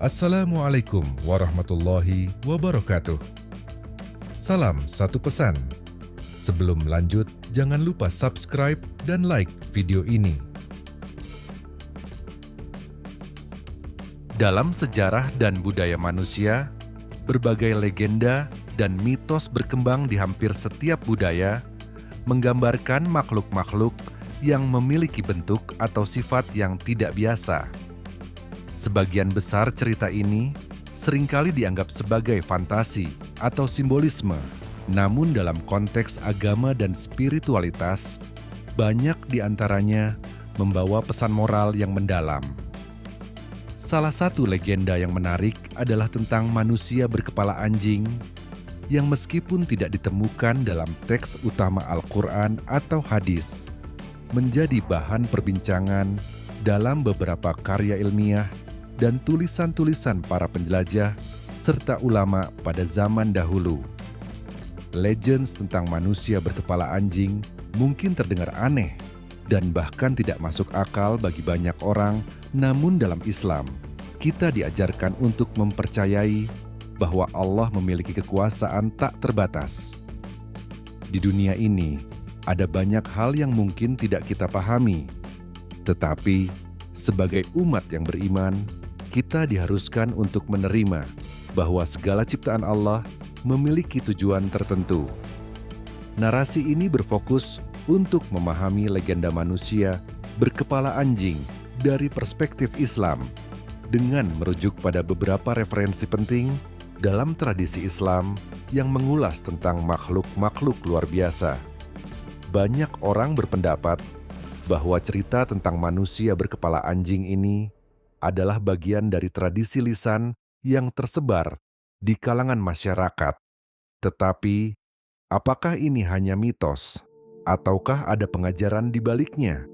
Assalamualaikum warahmatullahi wabarakatuh. Salam satu pesan. Sebelum lanjut, jangan lupa subscribe dan like video ini. Dalam sejarah dan budaya manusia, berbagai legenda dan mitos berkembang di hampir setiap budaya, menggambarkan makhluk-makhluk yang memiliki bentuk atau sifat yang tidak biasa. Sebagian besar cerita ini seringkali dianggap sebagai fantasi atau simbolisme, namun dalam konteks agama dan spiritualitas, banyak di antaranya membawa pesan moral yang mendalam. Salah satu legenda yang menarik adalah tentang manusia berkepala anjing yang meskipun tidak ditemukan dalam teks utama Al-Quran atau hadis, menjadi bahan perbincangan dalam beberapa karya ilmiah dan tulisan-tulisan para penjelajah serta ulama pada zaman dahulu. Legends tentang manusia berkepala anjing mungkin terdengar aneh dan bahkan tidak masuk akal bagi banyak orang, namun dalam Islam, kita diajarkan untuk mempercayai bahwa Allah memiliki kekuasaan tak terbatas. Di dunia ini, ada banyak hal yang mungkin tidak kita pahami, tetapi sebagai umat yang beriman, kita diharuskan untuk menerima bahwa segala ciptaan Allah memiliki tujuan tertentu. Narasi ini berfokus untuk memahami legenda manusia berkepala anjing dari perspektif Islam dengan merujuk pada beberapa referensi penting dalam tradisi Islam yang mengulas tentang makhluk-makhluk luar biasa. Banyak orang berpendapat bahwa cerita tentang manusia berkepala anjing ini adalah bagian dari tradisi lisan yang tersebar di kalangan masyarakat. Tetapi, apakah ini hanya mitos? Ataukah ada pengajaran di baliknya?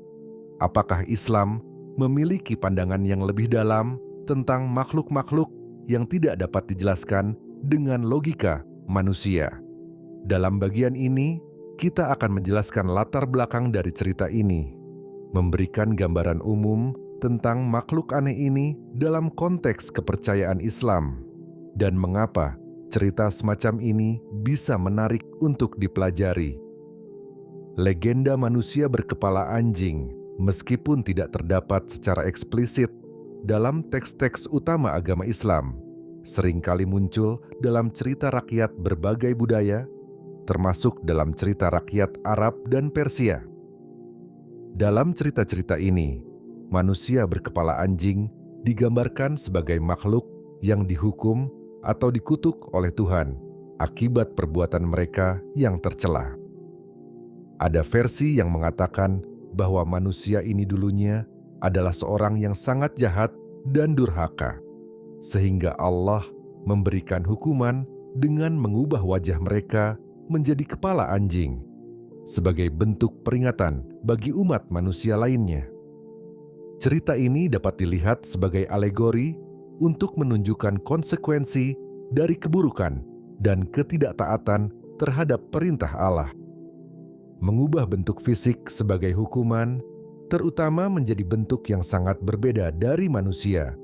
Apakah Islam memiliki pandangan yang lebih dalam tentang makhluk-makhluk yang tidak dapat dijelaskan dengan logika manusia? Dalam bagian ini, kita akan menjelaskan latar belakang dari cerita ini, memberikan gambaran umum tentang makhluk aneh ini dalam konteks kepercayaan Islam, dan mengapa cerita semacam ini bisa menarik untuk dipelajari. Legenda manusia berkepala anjing, meskipun tidak terdapat secara eksplisit dalam teks-teks utama agama Islam, seringkali muncul dalam cerita rakyat berbagai budaya, termasuk dalam cerita rakyat Arab dan Persia. Dalam cerita-cerita ini, manusia berkepala anjing digambarkan sebagai makhluk yang dihukum atau dikutuk oleh Tuhan akibat perbuatan mereka yang tercela. Ada versi yang mengatakan bahwa manusia ini dulunya adalah seorang yang sangat jahat dan durhaka, sehingga Allah memberikan hukuman dengan mengubah wajah mereka menjadi kepala anjing, sebagai bentuk peringatan bagi umat manusia lainnya. Cerita ini dapat dilihat sebagai alegori untuk menunjukkan konsekuensi dari keburukan dan ketidaktaatan terhadap perintah Allah. Mengubah bentuk fisik sebagai hukuman, terutama menjadi bentuk yang sangat berbeda dari manusia,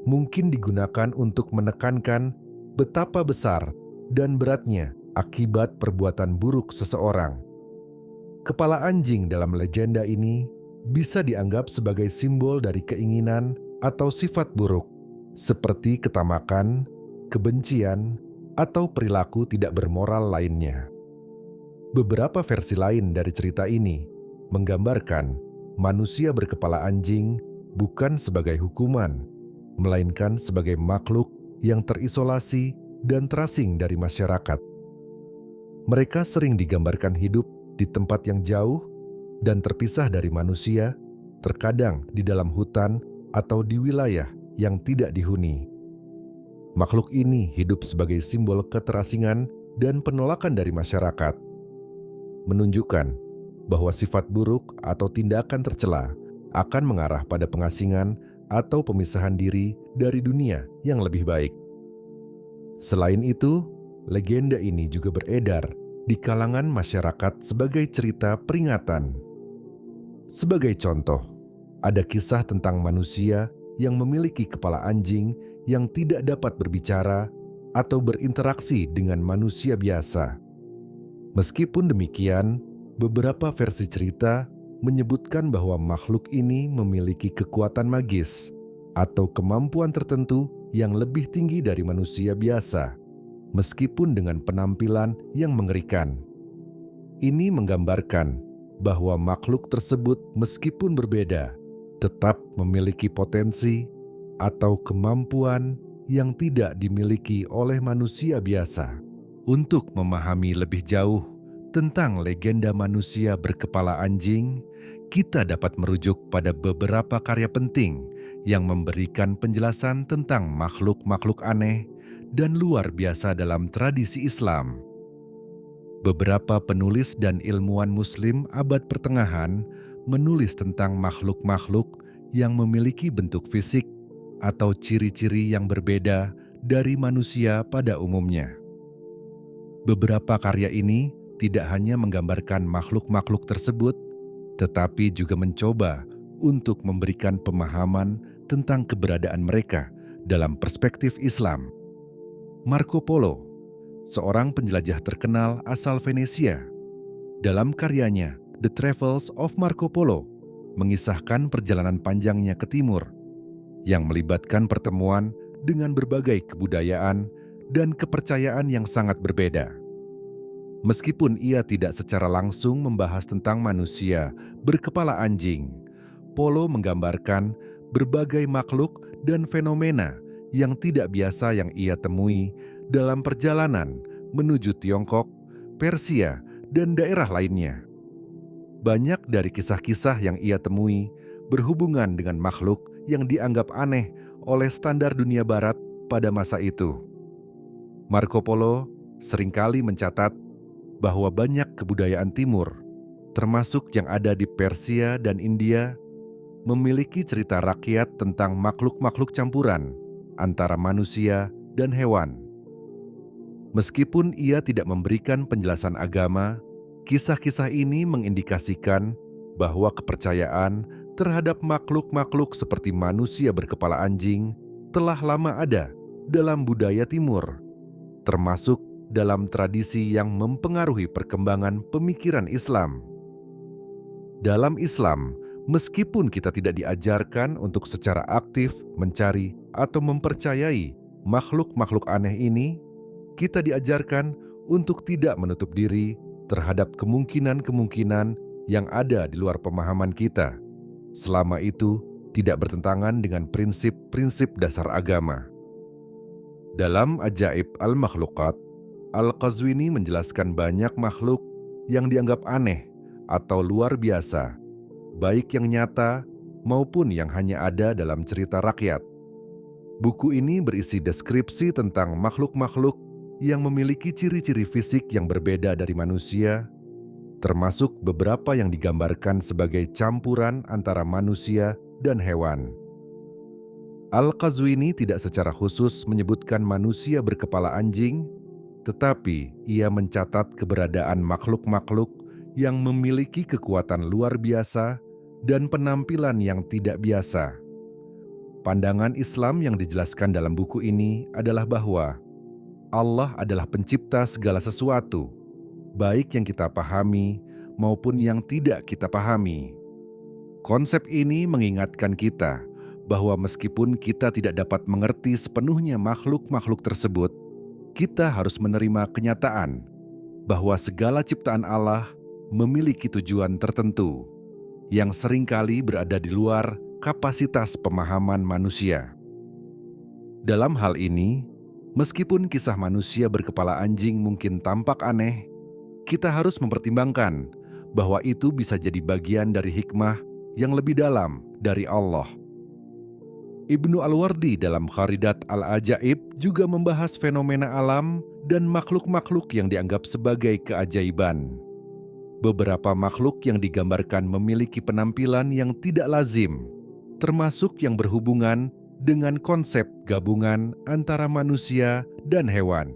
mungkin digunakan untuk menekankan betapa besar dan beratnya akibat perbuatan buruk seseorang. Kepala anjing dalam legenda ini bisa dianggap sebagai simbol dari keinginan atau sifat buruk, seperti ketamakan, kebencian, atau perilaku tidak bermoral lainnya. Beberapa versi lain dari cerita ini menggambarkan manusia berkepala anjing bukan sebagai hukuman, melainkan sebagai makhluk yang terisolasi dan terasing dari masyarakat. Mereka sering digambarkan hidup di tempat yang jauh dan terpisah dari manusia, terkadang di dalam hutan atau di wilayah yang tidak dihuni. Makhluk ini hidup sebagai simbol keterasingan dan penolakan dari masyarakat, menunjukkan bahwa sifat buruk atau tindakan tercela akan mengarah pada pengasingan atau pemisahan diri dari dunia yang lebih baik. Selain itu, legenda ini juga beredar di kalangan masyarakat sebagai cerita peringatan. Sebagai contoh, ada kisah tentang manusia yang memiliki kepala anjing yang tidak dapat berbicara atau berinteraksi dengan manusia biasa. Meskipun demikian, beberapa versi cerita menyebutkan bahwa makhluk ini memiliki kekuatan magis atau kemampuan tertentu yang lebih tinggi dari manusia biasa, meskipun dengan penampilan yang mengerikan. Ini menggambarkan bahwa makhluk tersebut meskipun berbeda, tetap memiliki potensi atau kemampuan yang tidak dimiliki oleh manusia biasa. Untuk memahami lebih jauh tentang legenda manusia berkepala anjing, kita dapat merujuk pada beberapa karya penting yang memberikan penjelasan tentang makhluk-makhluk aneh dan luar biasa dalam tradisi Islam. Beberapa penulis dan ilmuwan Muslim abad pertengahan menulis tentang makhluk-makhluk yang memiliki bentuk fisik atau ciri-ciri yang berbeda dari manusia pada umumnya. Beberapa karya ini tidak hanya menggambarkan makhluk-makhluk tersebut, tetapi juga mencoba untuk memberikan pemahaman tentang keberadaan mereka dalam perspektif Islam. Marco Polo, seorang penjelajah terkenal asal Venesia, dalam karyanya The Travels of Marco Polo, mengisahkan perjalanan panjangnya ke timur yang melibatkan pertemuan dengan berbagai kebudayaan dan kepercayaan yang sangat berbeda. Meskipun ia tidak secara langsung membahas tentang manusia berkepala anjing, Polo menggambarkan berbagai makhluk dan fenomena yang tidak biasa yang ia temui dalam perjalanan menuju Tiongkok, Persia, dan daerah lainnya. Banyak dari kisah-kisah yang ia temui berhubungan dengan makhluk yang dianggap aneh oleh standar dunia barat pada masa itu. Marco Polo seringkali mencatat bahwa banyak kebudayaan timur, termasuk yang ada di Persia dan India, memiliki cerita rakyat tentang makhluk-makhluk campuran antara manusia dan hewan. Meskipun ia tidak memberikan penjelasan agama, kisah-kisah ini mengindikasikan bahwa kepercayaan terhadap makhluk-makhluk seperti manusia berkepala anjing telah lama ada dalam budaya timur, termasuk dalam tradisi yang mempengaruhi perkembangan pemikiran Islam. Dalam Islam, meskipun kita tidak diajarkan untuk secara aktif mencari atau mempercayai makhluk-makhluk aneh ini, kita diajarkan untuk tidak menutup diri terhadap kemungkinan-kemungkinan yang ada di luar pemahaman kita, selama itu tidak bertentangan dengan prinsip-prinsip dasar agama. Dalam Ajaib Al-Makhluqat, Al-Qazwini menjelaskan banyak makhluk yang dianggap aneh atau luar biasa, baik yang nyata maupun yang hanya ada dalam cerita rakyat. Buku ini berisi deskripsi tentang makhluk-makhluk yang memiliki ciri-ciri fisik yang berbeda dari manusia, termasuk beberapa yang digambarkan sebagai campuran antara manusia dan hewan. Al-Qazwini tidak secara khusus menyebutkan manusia berkepala anjing, tetapi ia mencatat keberadaan makhluk-makhluk yang memiliki kekuatan luar biasa dan penampilan yang tidak biasa. Pandangan Islam yang dijelaskan dalam buku ini adalah bahwa Allah adalah pencipta segala sesuatu, baik yang kita pahami maupun yang tidak kita pahami. Konsep ini mengingatkan kita bahwa meskipun kita tidak dapat mengerti sepenuhnya makhluk-makhluk tersebut, kita harus menerima kenyataan bahwa segala ciptaan Allah memiliki tujuan tertentu yang seringkali berada di luar kapasitas pemahaman manusia. Dalam hal ini, meskipun kisah manusia berkepala anjing mungkin tampak aneh, kita harus mempertimbangkan bahwa itu bisa jadi bagian dari hikmah yang lebih dalam dari Allah. Ibnu Al-Wardi dalam Kharidat Al-Ajaib juga membahas fenomena alam dan makhluk-makhluk yang dianggap sebagai keajaiban. Beberapa makhluk yang digambarkan memiliki penampilan yang tidak lazim, termasuk yang berhubungan dengan konsep gabungan antara manusia dan hewan.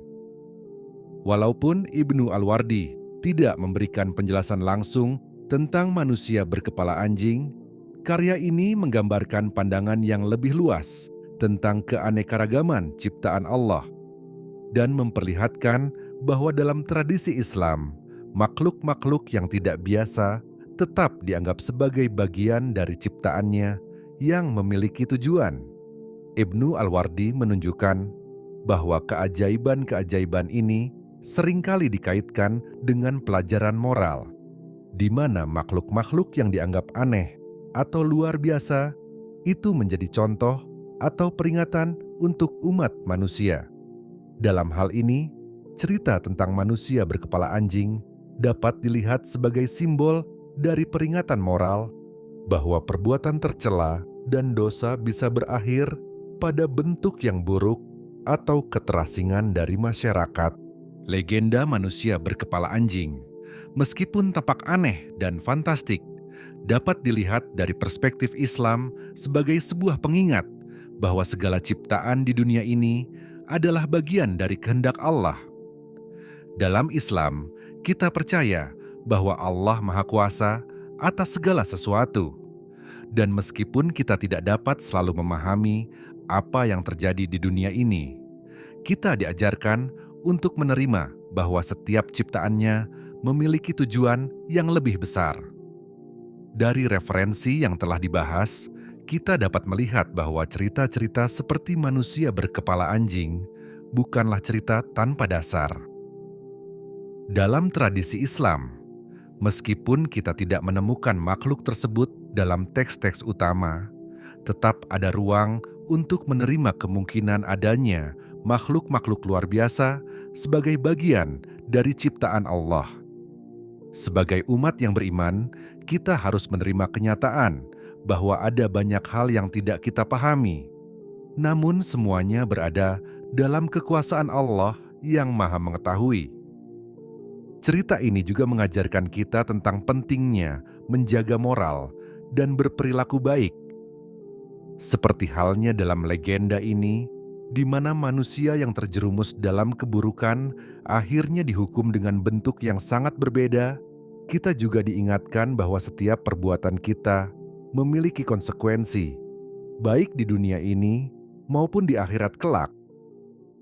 Walaupun Ibnu Al-Wardi tidak memberikan penjelasan langsung tentang manusia berkepala anjing, Karya ini menggambarkan pandangan yang lebih luas tentang keanekaragaman ciptaan Allah dan memperlihatkan bahwa dalam tradisi Islam, makhluk-makhluk yang tidak biasa tetap dianggap sebagai bagian dari ciptaannya yang memiliki tujuan. Ibnu Al-Wardi menunjukkan bahwa keajaiban-keajaiban ini seringkali dikaitkan dengan pelajaran moral, di mana makhluk-makhluk yang dianggap aneh atau luar biasa itu menjadi contoh atau peringatan untuk umat manusia. Dalam hal ini, cerita tentang manusia berkepala anjing dapat dilihat sebagai simbol dari peringatan moral bahwa perbuatan tercela dan dosa bisa berakhir pada bentuk yang buruk atau keterasingan dari masyarakat. Legenda manusia berkepala anjing, meskipun tampak aneh dan fantastik, dapat dilihat dari perspektif Islam sebagai sebuah pengingat bahwa segala ciptaan di dunia ini adalah bagian dari kehendak Allah. Dalam Islam, kita percaya bahwa Allah Maha Kuasa atas segala sesuatu. Dan meskipun kita tidak dapat selalu memahami apa yang terjadi di dunia ini, kita diajarkan untuk menerima bahwa setiap ciptaannya memiliki tujuan yang lebih besar. Dari referensi yang telah dibahas, kita dapat melihat bahwa cerita-cerita seperti manusia berkepala anjing bukanlah cerita tanpa dasar. Dalam tradisi Islam, meskipun kita tidak menemukan makhluk tersebut dalam teks-teks utama, tetap ada ruang untuk menerima kemungkinan adanya makhluk-makhluk luar biasa sebagai bagian dari ciptaan Allah. Sebagai umat yang beriman, kita harus menerima kenyataan bahwa ada banyak hal yang tidak kita pahami. Namun semuanya berada dalam kekuasaan Allah yang Maha Mengetahui. Cerita ini juga mengajarkan kita tentang pentingnya menjaga moral dan berperilaku baik. Seperti halnya dalam legenda ini, di mana manusia yang terjerumus dalam keburukan akhirnya dihukum dengan bentuk yang sangat berbeda, kita juga diingatkan bahwa setiap perbuatan kita memiliki konsekuensi, baik di dunia ini maupun di akhirat kelak.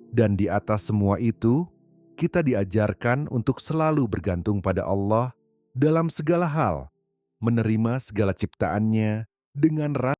Dan di atas semua itu, kita diajarkan untuk selalu bergantung pada Allah dalam segala hal, menerima segala ciptaannya dengan rasa